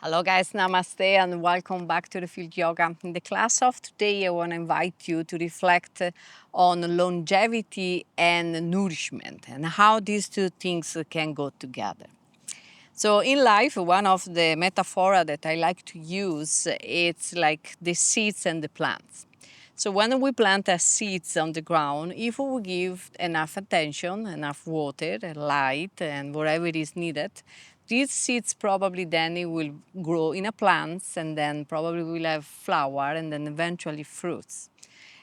Hello guys, namaste and welcome back to Refeel Yoga. In the class of today, I want to invite you to reflect on longevity and nourishment and how these two things can go together. So in life, one of the metaphora that I like to use, it's like the seeds and the plants. So when we plant seeds on the ground, if we give enough attention, enough water, light, and whatever is needed, these seeds probably then it will grow in a plants and then probably will have flower and then eventually fruits.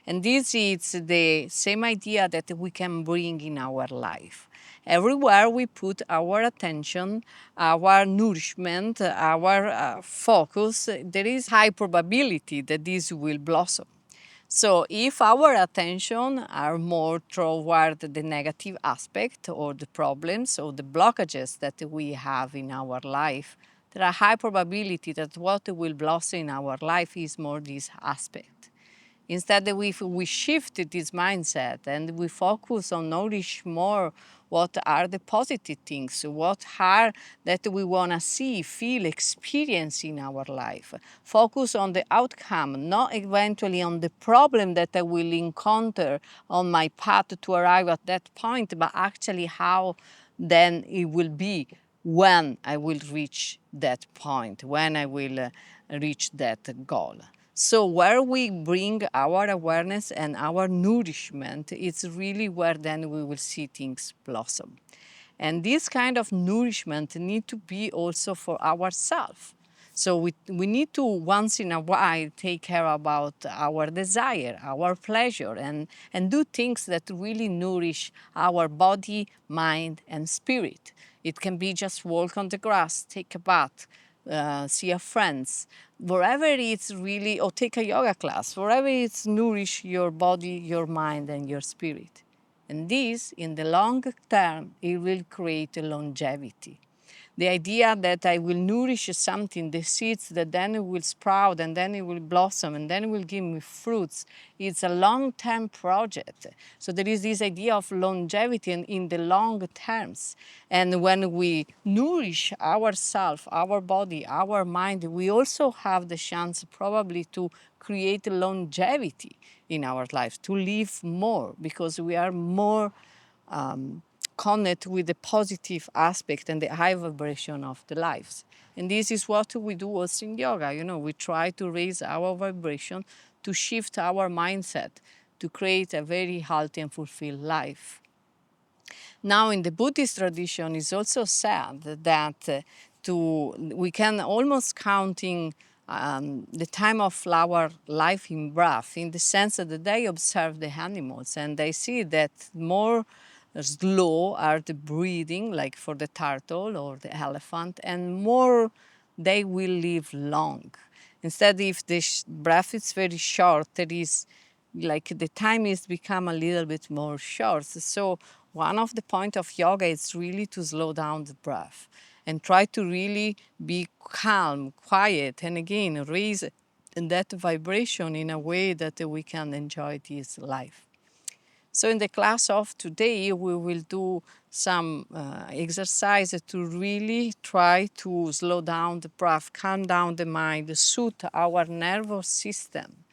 And this is the same idea that we can bring in our life. Everywhere we put our attention, our nourishment, our focus, there is high probability that this will blossom. So if our attention are more toward the negative aspect or the problems or the blockages that we have in our life, there are high probability that what will blossom in our life is more this aspect. Instead, if we shift this mindset and we focus on nourish more what are the positive things, what are that we want to see, feel, experience in our life. Focus on the outcome, not eventually on the problem that I will encounter on my path to arrive at that point, but actually how then it will be when I will reach that point, when I will reach that goal. So where we bring our awareness and our nourishment, it's really where then we will see things blossom. And this kind of nourishment need to be also for ourselves. So we need to once in a while take care about our desire, our pleasure, and do things that really nourish our body, mind, and spirit. It can be just walk on the grass, take a bath, see a friends, wherever it's really, or take a yoga class, wherever it's nourish your body, your mind, and your spirit. And this, in the long term, it will create a longevity. The idea that I will nourish something, the seeds that then it will sprout and then it will blossom and then it will give me fruits, it's a long-term project. So there is this idea of longevity in the long terms. And when we nourish ourselves, our body, our mind, we also have the chance probably to create longevity in our life, to live more because we are more connect with the positive aspect and the high vibration of the lives. And this is what we do also in yoga. You know, we try to raise our vibration, to shift our mindset, to create a very healthy and fulfilled life. Now, in the Buddhist tradition, it's also said that we can almost counting the time of our life in breath, in the sense that they observe the animals and they see that more slow are the breathing, like for the turtle or the elephant, and more they will live long. Instead, if the breath is very short, there is like the time is become a little bit more short. So one of the point of yoga is really to slow down the breath and try to really be calm, quiet, and again raise that vibration in a way that we can enjoy this life. So in the class of today, we will do some exercise to really try to slow down the breath, calm down the mind, soothe our nervous system.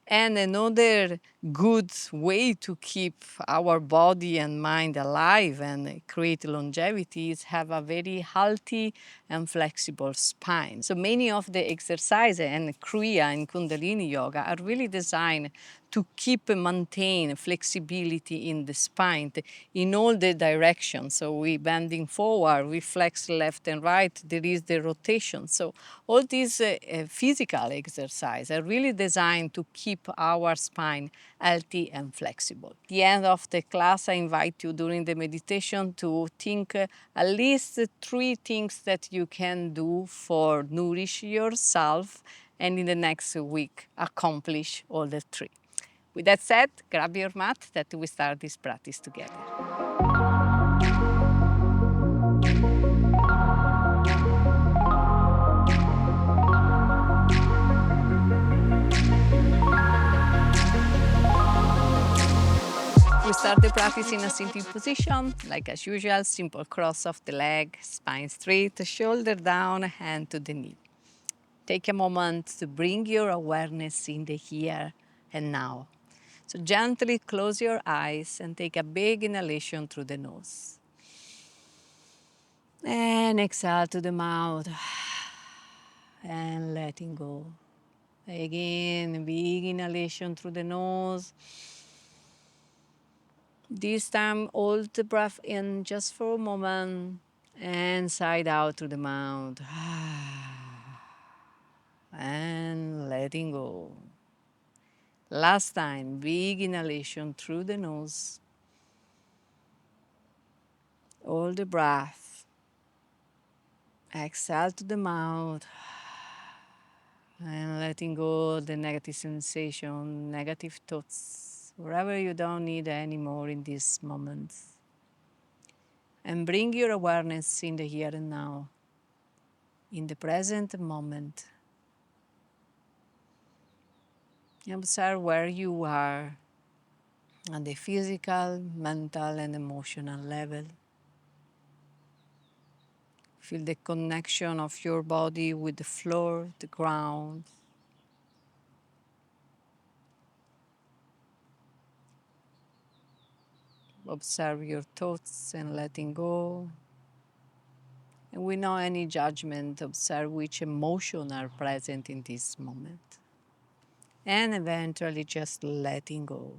And another good way to keep our body and mind alive and create longevity is have a very healthy and flexible spine. So many of the exercises and Kriya and Kundalini Yoga are really designed to keep and maintain flexibility in the spine in all the directions. So we bending forward, we flex left and right, there is the rotation. So all these physical exercises are really designed to keep our spine healthy and flexible. At the end of the class, I invite you during the meditation to think at least 3 things that you can do for nourish yourself and in the next week accomplish all the 3. With that said, grab your mat that we start this practice together. We start the practice in a sitting position, like as usual, simple cross of the leg, spine straight, shoulder down, hand to the knee. take a moment to bring your awareness in the here and now. So gently close your eyes and take a big inhalation through the nose. And exhale to the mouth. And letting go. Again, big inhalation through the nose. This time, hold the breath in just for a moment and sigh out through the mouth. And letting go. Last time, big inhalation through the nose. Hold the breath. Exhale to the mouth. And letting go the negative sensation, negative thoughts, wherever you don't need anymore in this moment. And bring your awareness in the here and now, in the present moment. Observe where you are on the physical, mental, and emotional level. Feel the connection of your body with the floor, the ground. Observe your thoughts and letting go. And without any judgment, observe which emotions are present in this moment. And eventually just letting go.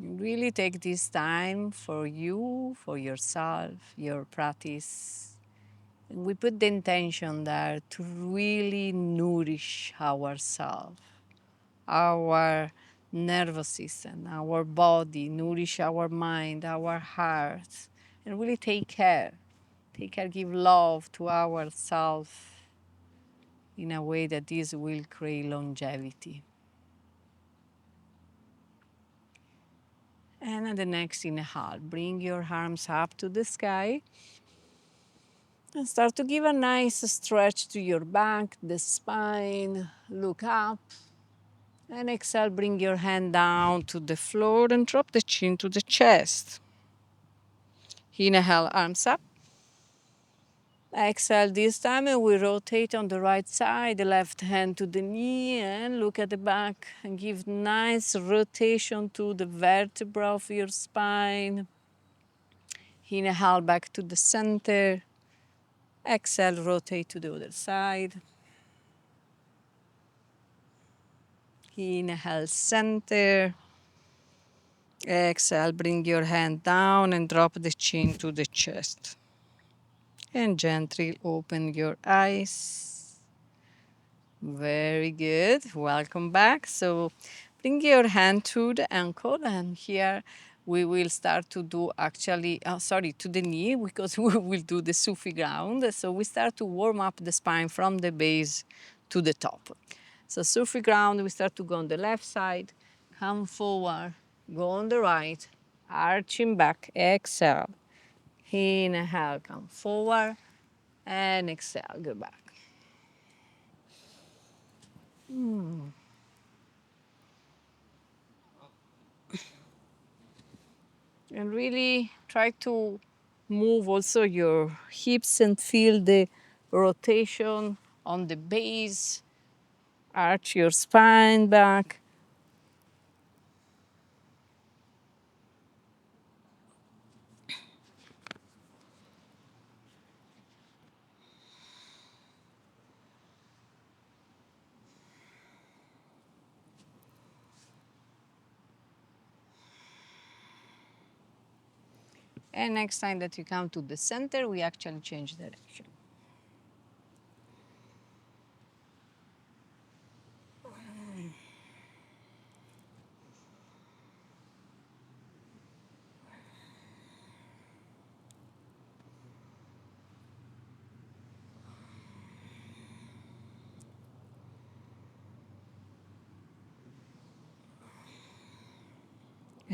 Really take this time for you, for yourself, your practice. And we put the intention there to really nourish ourselves, our nervous system, our body, nourish our mind, our heart, and really take care. Take care, give love to ourselves in a way that this will create longevity. And at the next inhale, bring your arms up to the sky and start to give a nice stretch to your back, the spine, look up. And exhale, bring your hand down to the floor and drop the chin to the chest. Inhale, arms up. Exhale this time and we rotate on the right side, the left hand to the knee and look at the back and give nice rotation to the vertebra of your spine. Inhale back to the center. Exhale, rotate to the other side. Inhale, center. Exhale, bring your hand down and drop the chin to the chest. And gently open your eyes. Very good. Welcome back. So bring your hand to the ankle, and here we will start to do actually, to the knee, because we will do the Sufi ground. So we start to warm up the spine from the base to the top. So Sufi ground, we start to go on the left side, come forward, go on the right, arching back, exhale. Inhale, come forward, and exhale, go back. And really try to move also your hips and feel the rotation on the base. Arch your spine back. And next time that you come to the center, we actually change direction.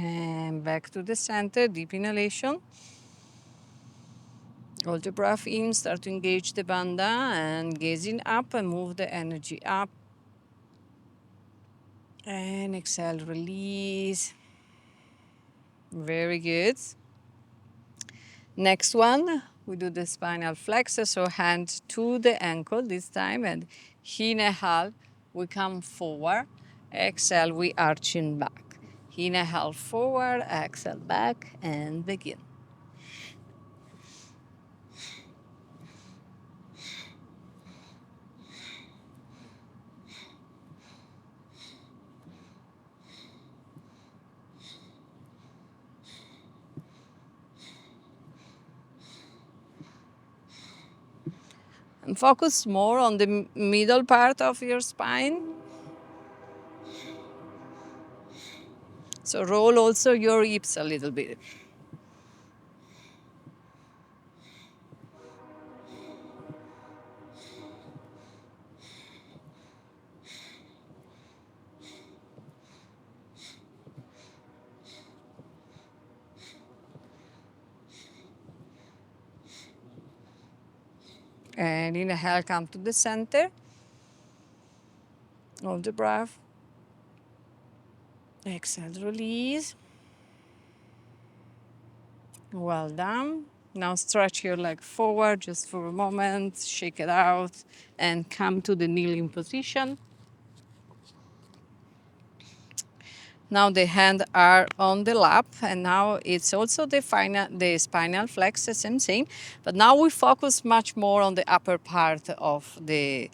And back to the center, deep inhalation. Hold the breath in, start to engage the bandha and gazing up and move the energy up. And exhale, release. Very good. Next one, we do the spinal flexor, so hand to the ankle this time, and inhale, we come forward. Exhale, we arching back. Inhale forward, exhale back, and begin. And focus more on the middle part of your spine. So roll also your hips a little bit. And inhale, come to the center of the breath. Exhale, release. Well done. Now stretch your leg forward just for a moment, shake it out, and come to the kneeling position. Now the hands are on the lap, and now it's also the spinal flexor, same thing. But now we focus much more on the upper part of the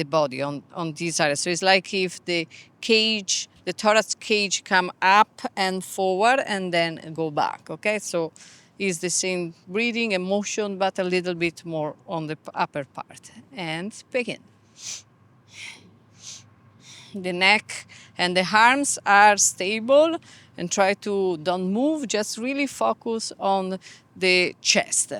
body, on this area. So it's like if the cage, the thorax cage come up and forward and then go back, okay? So it's the same breathing and motion, but a little bit more on the upper part. And begin. The neck and the arms are stable, and try to don't move, just really focus on the chest.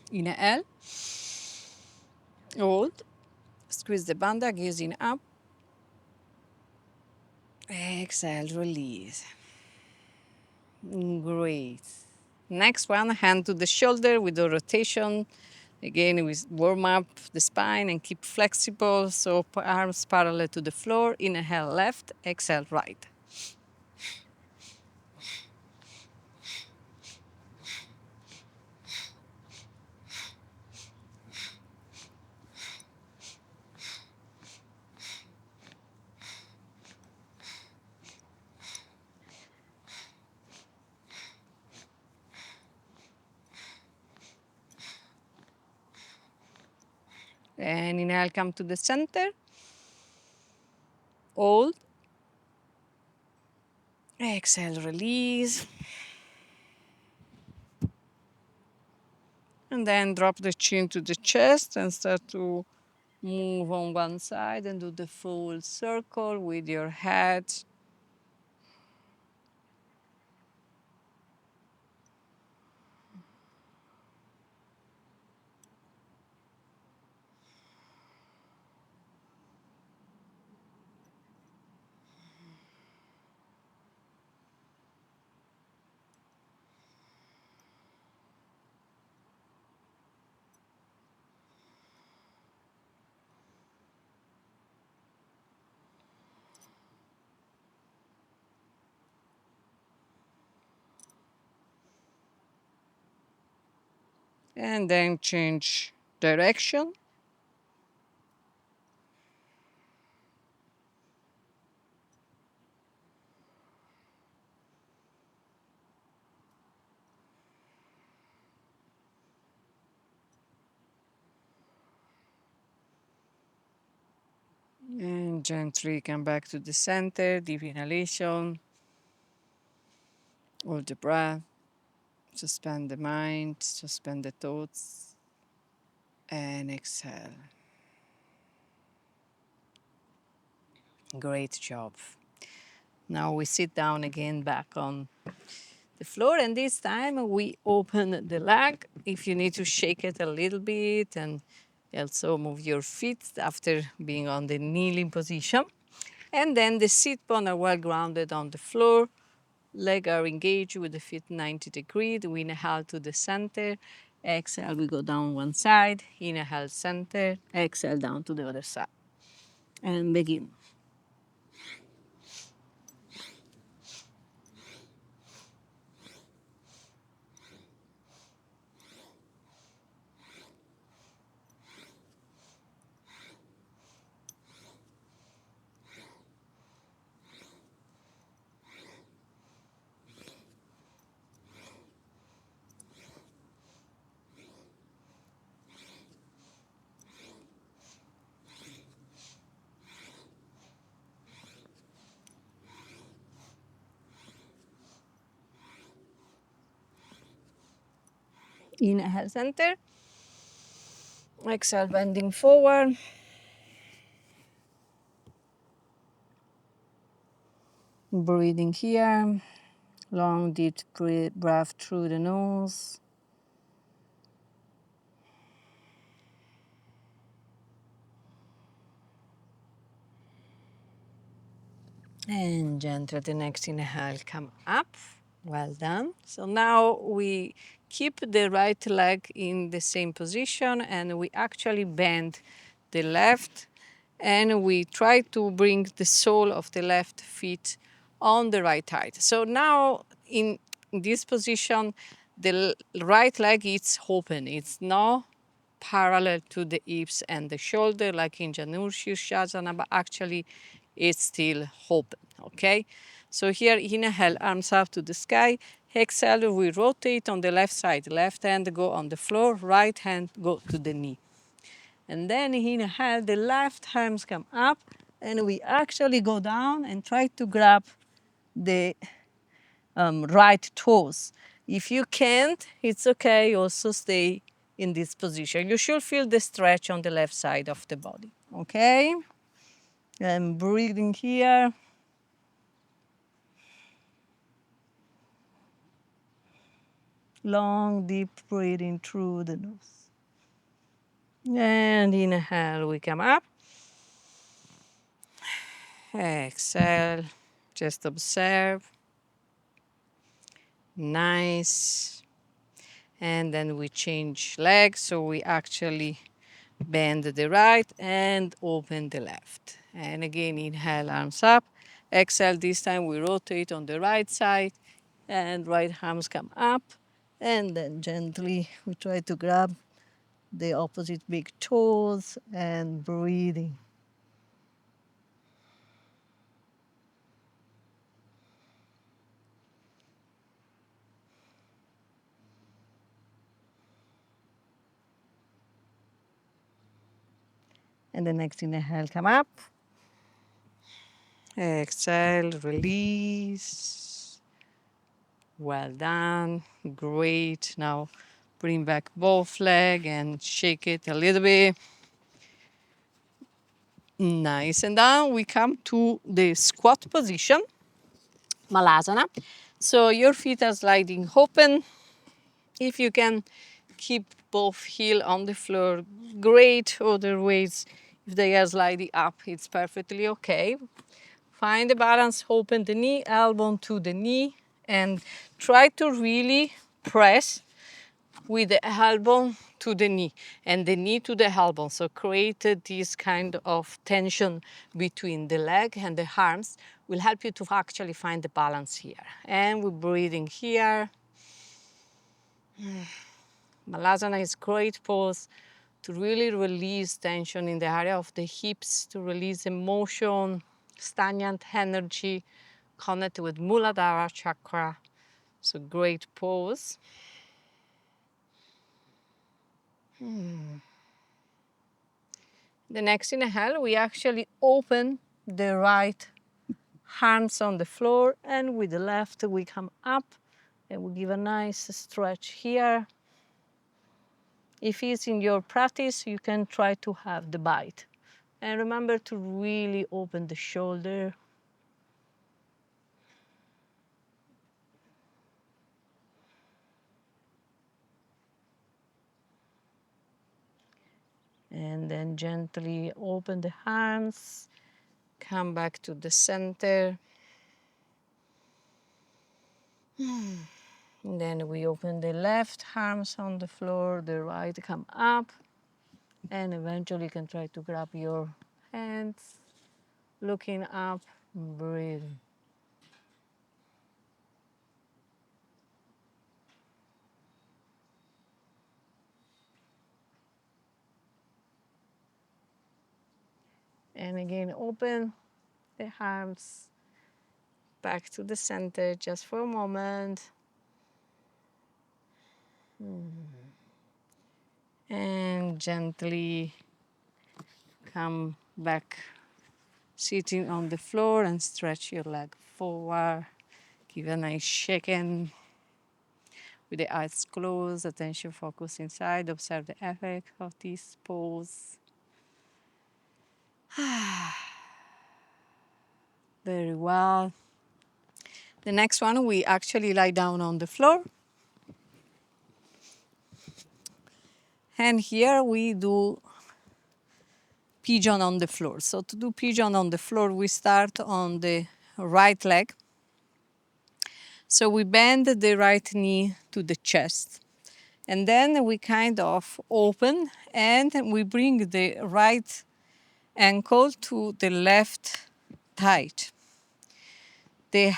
Inhale, hold, squeeze the banda, gazing up. Exhale, release. Great. Next one, hand to the shoulder with the rotation. Again, we warm up the spine and keep flexible. So arms parallel to the floor. Inhale left, exhale right. And inhale, come to the center. Hold. Exhale, release. And then drop the chin to the chest and start to move on one side and do the full circle with your head. And then change direction. And gently come back to the center, deep inhalation. Hold the breath. Suspend the mind, suspend the thoughts. and exhale. Great job. Now we sit down again back on the floor, and this time we open the leg. If you need to shake it a little bit, and also move your feet after being on the kneeling position. And then the sit bones are well grounded on the floor. Legs are engaged with the feet 90 degrees. We inhale to the center. Exhale, we go down one side. Inhale, center. Exhale, down to the other side. And begin. Inhale, center. Exhale, bending forward. Breathing here. Long, deep breath through the nose. And gently the next inhale, come up. Well done. So now we keep the right leg in the same position, and we actually bend the left, and we try to bring the sole of the left foot on the right side. So now in this position, the right leg is open. It's not parallel to the hips and the shoulder like in Janushasana, but actually it's still open, okay? So here, inhale, arms up to the sky. Exhale, we rotate on the left side. Left hand go on the floor, right hand go to the knee. And then inhale, the left arms come up, and we actually go down and try to grab the right toes. If you can't, it's okay, also stay in this position. You should feel the stretch on the left side of the body, okay? And breathing here. Long, deep breathing through the nose. And inhale, we come up. Exhale, just observe. Nice. And then we change legs, so we actually bend the right and open the left. And again, inhale, arms up. Exhale, this time we rotate on the right side, and right arms come up. And then gently we try to grab the opposite big toes and breathing. And the next inhale, come up. Exhale, release. Well done, great. Now bring back both leg and shake it a little bit. Nice, and now we come to the squat position, Malasana. So your feet are sliding open. If you can keep both heel on the floor, great. Otherwise, if they are sliding up, it's perfectly okay. Find the balance, open the knee, elbow to the knee, and try to really press with the elbow to the knee and the knee to the elbow. So create this kind of tension between the leg and the arms will help you to actually find the balance here. And we're breathing here. Malasana is great pose to really release tension in the area of the hips, to release emotion, stagnant energy, connect with Muladhara chakra. So great pose. The next inhale, we actually open the right arms on the floor, and with the left we come up and we give a nice stretch here. If it's in your practice, you can try to have the bite. And remember to really open the shoulder. And then gently open the arms, come back to the center. And then we open the left arms on the floor, the right come up, and eventually you can try to grab your hands, looking up, breathing. And again, open the arms back to the center just for a moment. And gently come back, sitting on the floor, and stretch your leg forward. Give a nice shaking with the eyes closed, attention focus inside. Observe the effect of this pose. Very well. The next one, we actually lie down on the floor. And here we do pigeon on the floor. So to do pigeon on the floor, we start on the right leg. So we bend the right knee to the chest. And then we kind of open and we bring the right ankle to the left thigh. The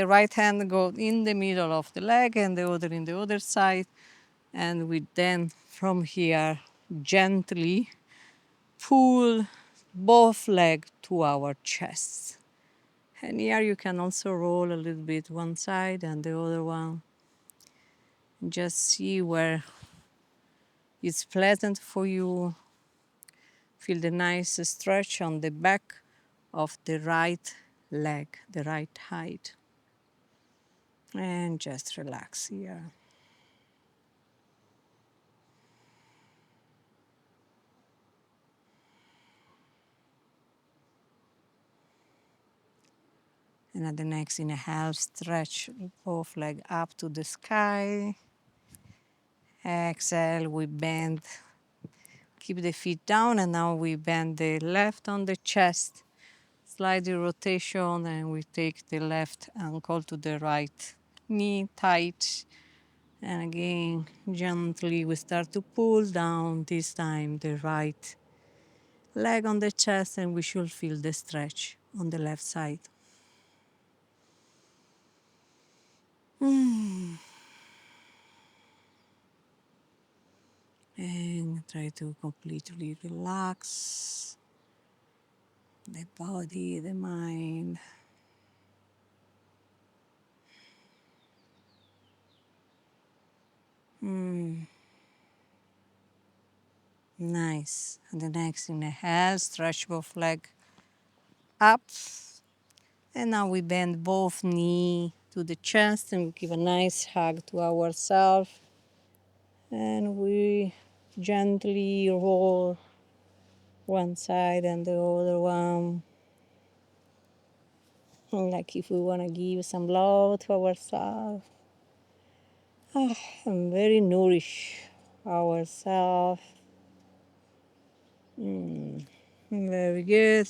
right hand goes in the middle of the leg and the other in the other side. And we then from here gently pull both legs to our chest. And here you can also roll a little bit one side and the other one. Just see where it's pleasant for you. Feel the nice stretch on the back of the right leg, the right thigh. And just relax here. And at the next inhale, stretch both legs up to the sky. Exhale, we bend. Keep the feet down, and now we bend the left on the chest. Slight rotation, and we take the left ankle to the right knee tight. And again, gently we start to pull down, this time the right leg on the chest, and we should feel the stretch on the left side. And try to completely relax the body, the mind. Nice. And the next inhale, stretch both legs up. And now we bend both knees to the chest and we give a nice hug to ourselves. And we gently roll one side and the other one. Like if we want to give some love to ourselves. And very nourish ourselves. Very good.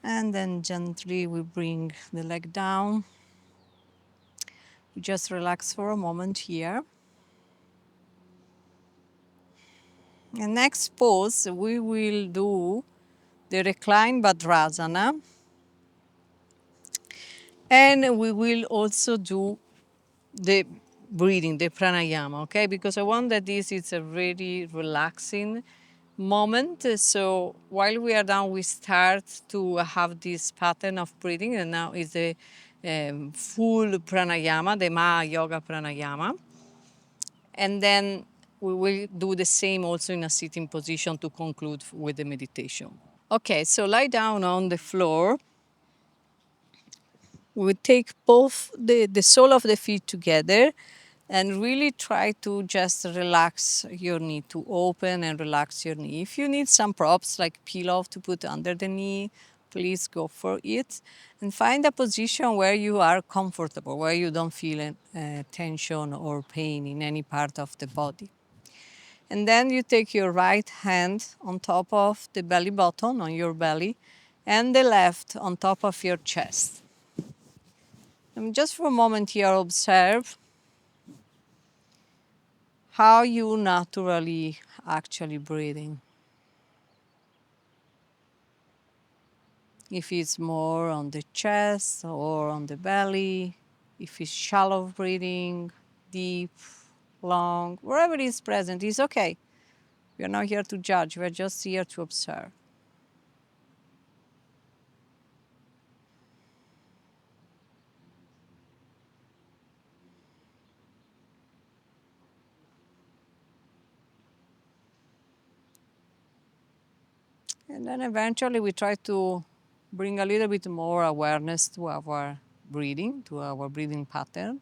And then gently we bring the leg down. We just relax for a moment here. The next pose, we will do the Reclined Badrasana. And we will also do the breathing, the pranayama, okay? Because I want that this is a really relaxing moment. So while we are down, we start to have this pattern of breathing, and now is the full pranayama, the Ma Yoga pranayama. And then we will do the same also in a sitting position to conclude with the meditation. Okay, so lie down on the floor. We will take both the sole of the feet together, And really try to just relax your knee, to open and relax your knee. If you need some props like pillow to put under the knee, please go for it. And find a position where you are comfortable, where you don't feel tension or pain in any part of the body. And then you take your right hand on top of the belly button, on your belly, and the left on top of your chest. And just for a moment here, observe how you naturally actually breathing. If it's more on the chest or on the belly, if it's shallow breathing, deep, long, wherever it is present is okay. We are not here to judge, we're just here to observe. And then eventually we try to bring a little bit more awareness to our breathing pattern.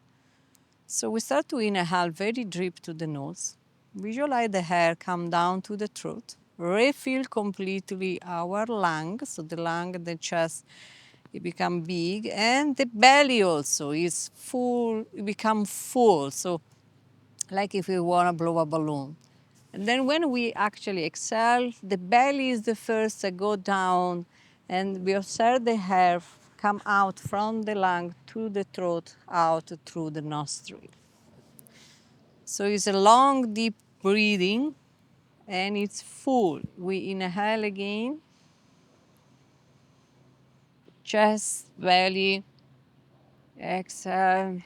So we start to inhale very deep to the nose. Visualize the air come down to the throat. Refill completely our lung, so the lung, the chest, it become big, and the belly also is full, it become full. So like if we want to blow a balloon. And then when we actually exhale, the belly is the first to go down, and we observe the air come out from the lung to the throat, out through the nostril. So it's a long, deep breathing, and it's full. We inhale again, chest, belly, exhale.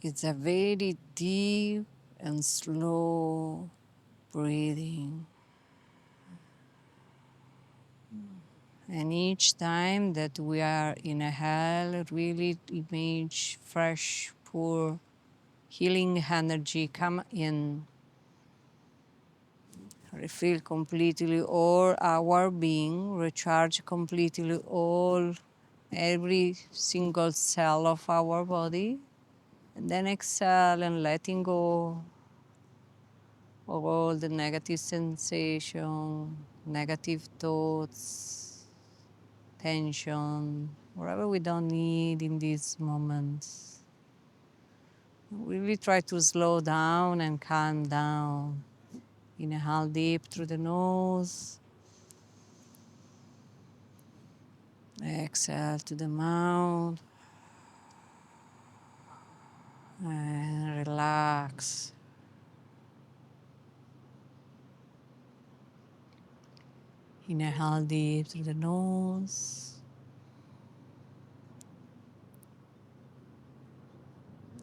It's a very deep and slow breathing. And each time that we are inhale, really image fresh, pure, healing energy come in. Refill completely all our being, recharge completely all, every single cell of our body. And then exhale and letting go of all the negative sensation, negative thoughts, tension, whatever we don't need in these moments. Really try to slow down and calm down. Inhale deep through the nose. Exhale to the mouth. And relax. Inhale deep through the nose.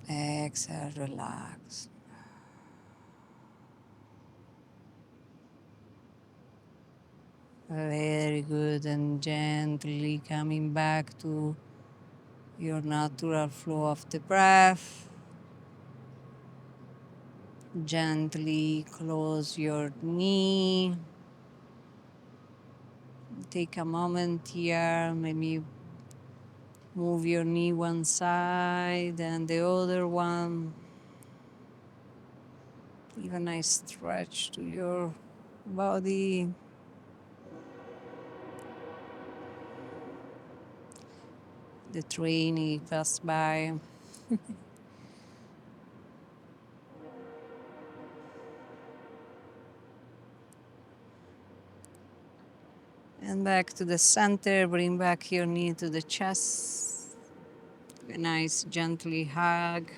Exhale, relax. Very good, and gently coming back to your natural flow of the breath. Gently close your knee. Take a moment here, maybe move your knee one side and the other one. Give a nice stretch to your body. The train passed by. And back to the center, bring back your knee to the chest. A nice gently hug.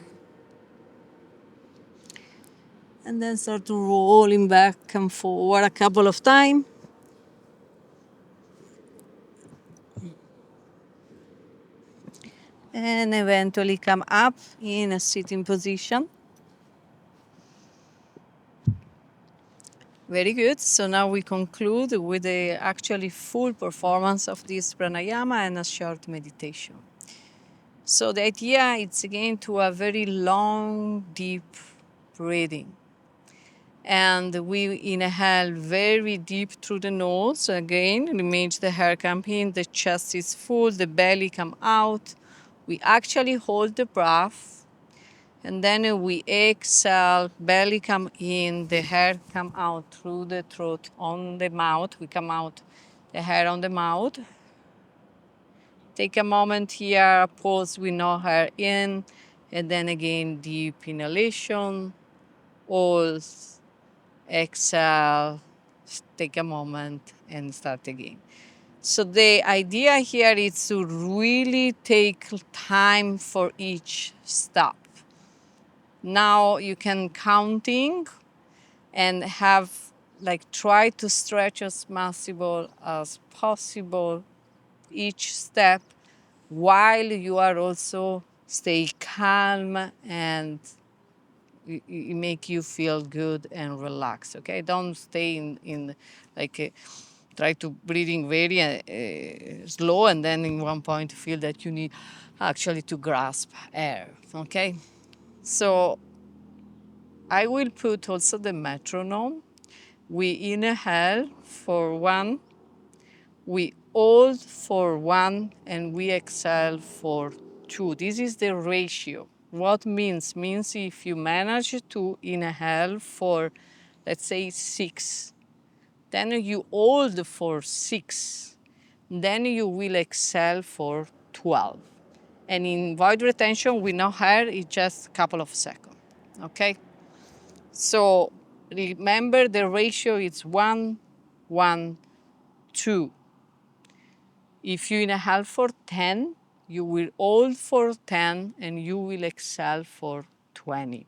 And then start to rolling back and forward a couple of times. And eventually come up in a sitting position. Very good. So now we conclude with the actually full performance of this pranayama and a short meditation. So the idea is again to a very long, deep breathing. And we inhale very deep through the nose. Again, image the hair come in, the chest is full, the belly come out. We actually hold the breath, and then we exhale, belly come in, the hair come out through the throat on the mouth. We come out the hair on the mouth. Take a moment here, pause with no hair in, and then again deep inhalation, hold, exhale, take a moment and start again. So the idea here is to really take time for each step. Now you can counting and have like try to stretch as possible each step while you are also stay calm and it make you feel good and relaxed. Okay, don't stay in like try to breathing very slow and then in one point feel that you need actually to grasp air. Okay, so I will put also the metronome. We inhale for 1, we hold for 1, and we exhale for 2. This is the ratio. What means? Means if you manage to inhale for, let's say, 6, then you hold for 6, then you will exhale for 12. And in void retention, we know here it's just a couple of seconds. Okay? So remember the ratio is 1, 1, 2. If you inhale for 10, you will hold for 10 and you will exhale for 20.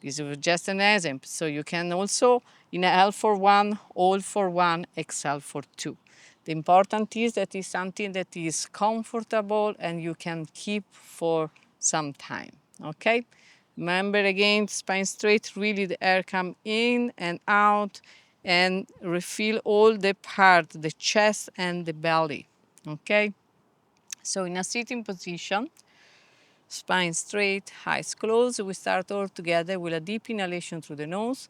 This is just an example. So you can also inhale for 1, hold for 1, exhale for 2. The important is that it's something that is comfortable and you can keep for some time. Okay? Remember again, spine straight, really the air come in and out and refill all the part, the chest and the belly. Okay? So in a sitting position, spine straight, eyes closed, we start all together with a deep inhalation through the nose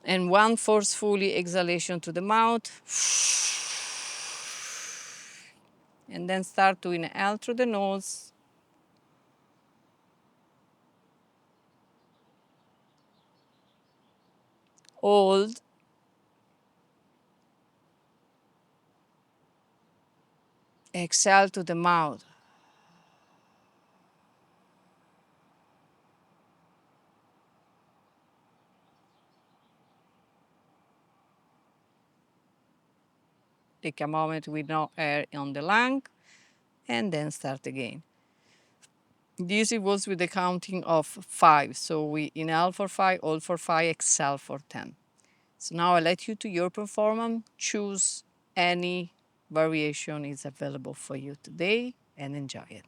and one forcefully exhalation through the mouth. And then start to inhale through the nose, hold, exhale to the mouth. Take a moment with no air on the lung, and then start again. This it was with the counting of 5. So we inhale for 5, hold for 5, exhale for 10. So now I let you to your performance. Choose any variation is available for you today and enjoy it.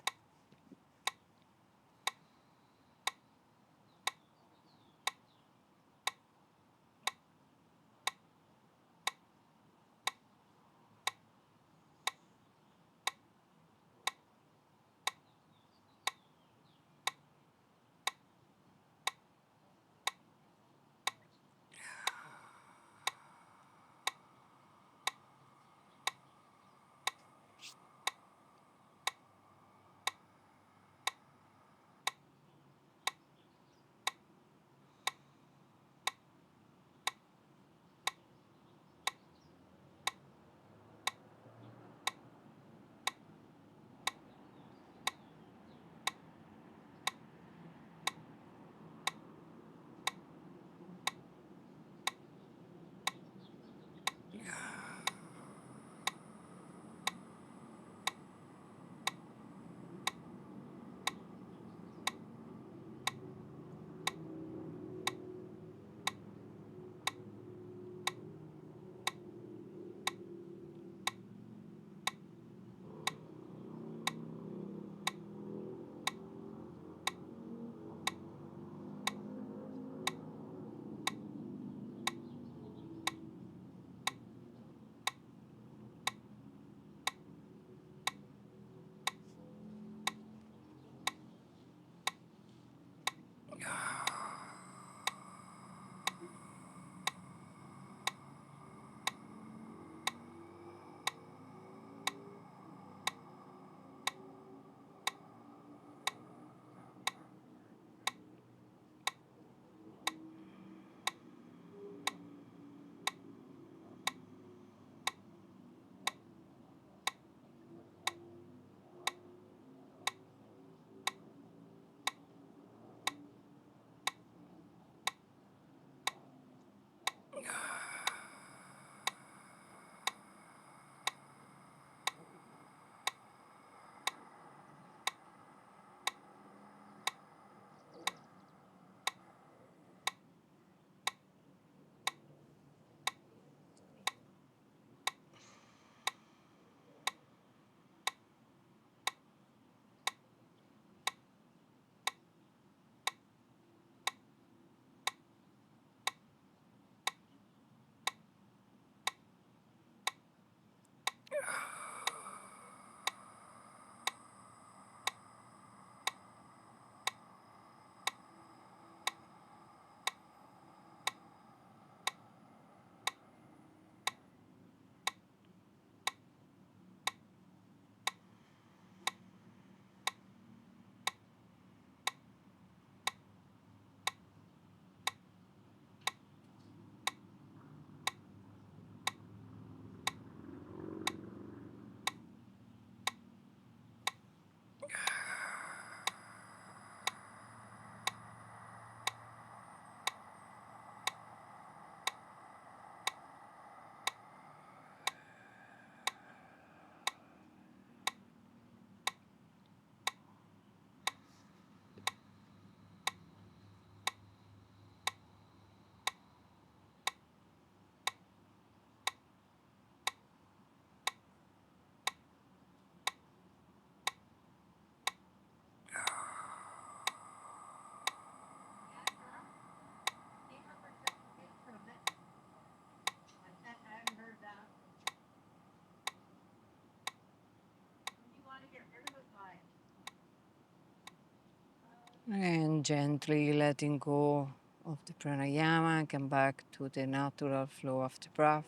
And gently letting go of the pranayama, come back to the natural flow of the breath.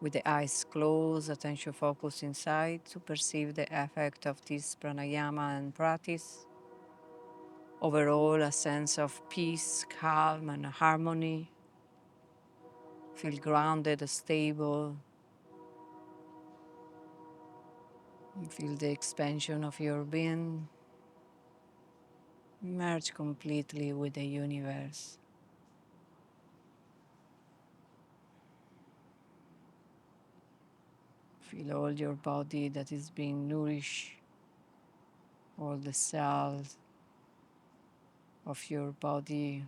With the eyes closed, attention focus inside to perceive the effect of this pranayama and practice. Overall, a sense of peace, calm, and harmony. Feel grounded, stable. And feel the expansion of your being. Merge completely with the universe. Feel all your body that is being nourished, all the cells of your body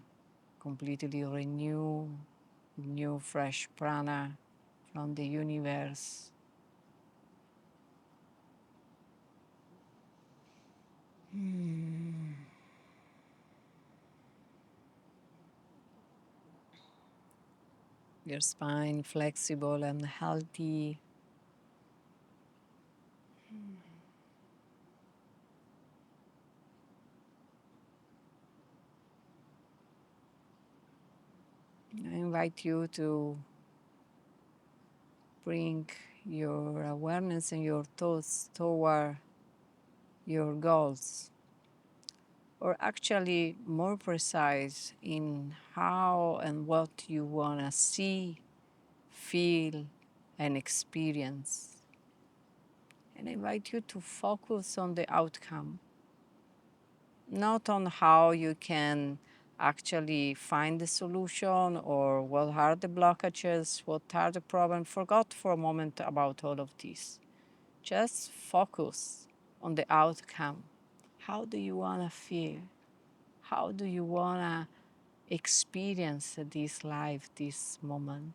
completely renew, new fresh prana from the universe. Your spine flexible and healthy. I invite you to bring your awareness and your thoughts toward your goals, or actually more precise in how and what you want to see, feel, and experience. And I invite you to focus on the outcome, not on how you can actually find the solution or what are the blockages, what are the problems. Forgot for a moment about all of this. Just focus on the outcome. How do you want to feel? How do you want to experience this life, this moment?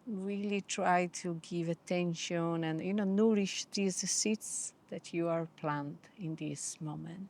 Really try to give attention and nourish these seeds that you are planted in this moment.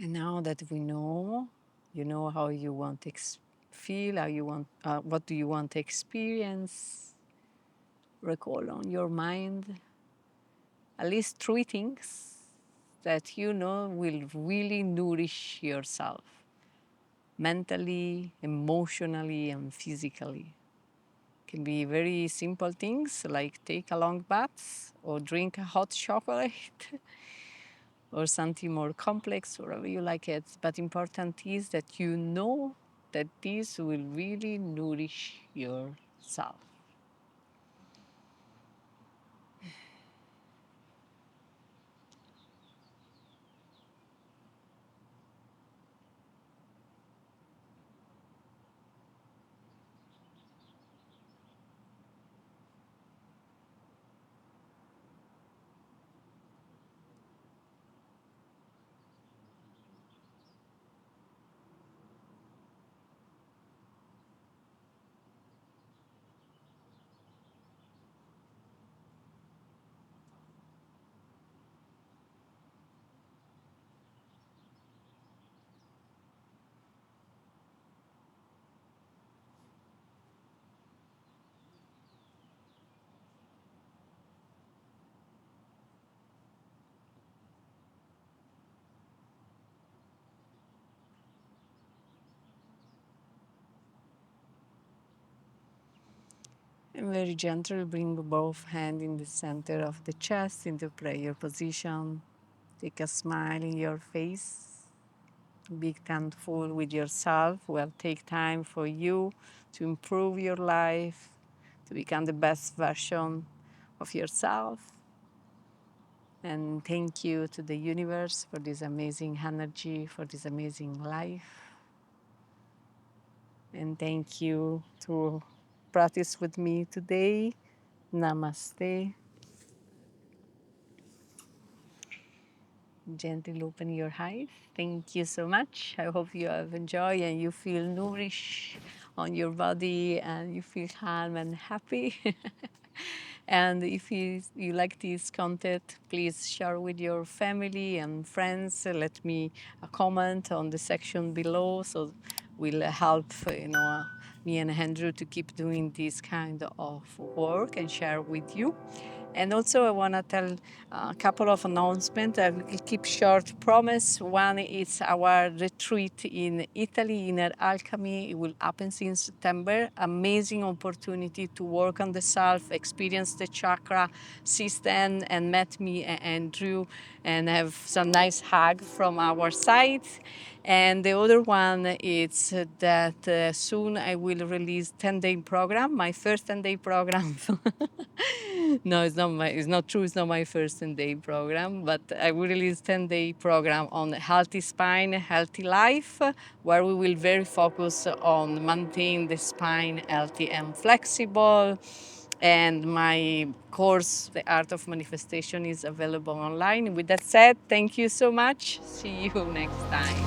And now that we know, you know how you want to feel, how you want, what do you want to experience, recall on your mind at least three things that you know will really nourish yourself mentally, emotionally, and physically. Can be very simple things like take a long bath or drink a hot chocolate or something more complex, whatever you like it. But important is that you know that this will really nourish yourself. And very gentle, bring both hands in the center of the chest into prayer position. Take a smile in your face. Be thankful with yourself. Will take time for you to improve your life, to become the best version of yourself. And thank you to the universe for this amazing energy, for this amazing life. And thank you to practice with me today. Namaste. Gently open your eyes. Thank you so much. I hope you have enjoyed and you feel nourished on your body and you feel calm and happy. And if you like this content, please share with your family and friends. Let me a comment on the section below, so will help me and Andrew to keep doing this kind of work and share with you. And also, I want to tell a couple of announcements. I will keep short promise. One is our retreat in Italy, Inner Alchemy. It will happen in September. Amazing opportunity to work on the self, experience the chakra system, and met me and Andrew, and have some nice hug from our side. And the other one is that soon I will release 10-day program, my first 10-day program. No, it's not true. It's not my first 10-day program, but I will release 10-day program on healthy spine, healthy life, where we will very focus on maintaining the spine healthy and flexible. And my course, The Art of Manifestation, is available online. With that said, thank you so much. See you next time.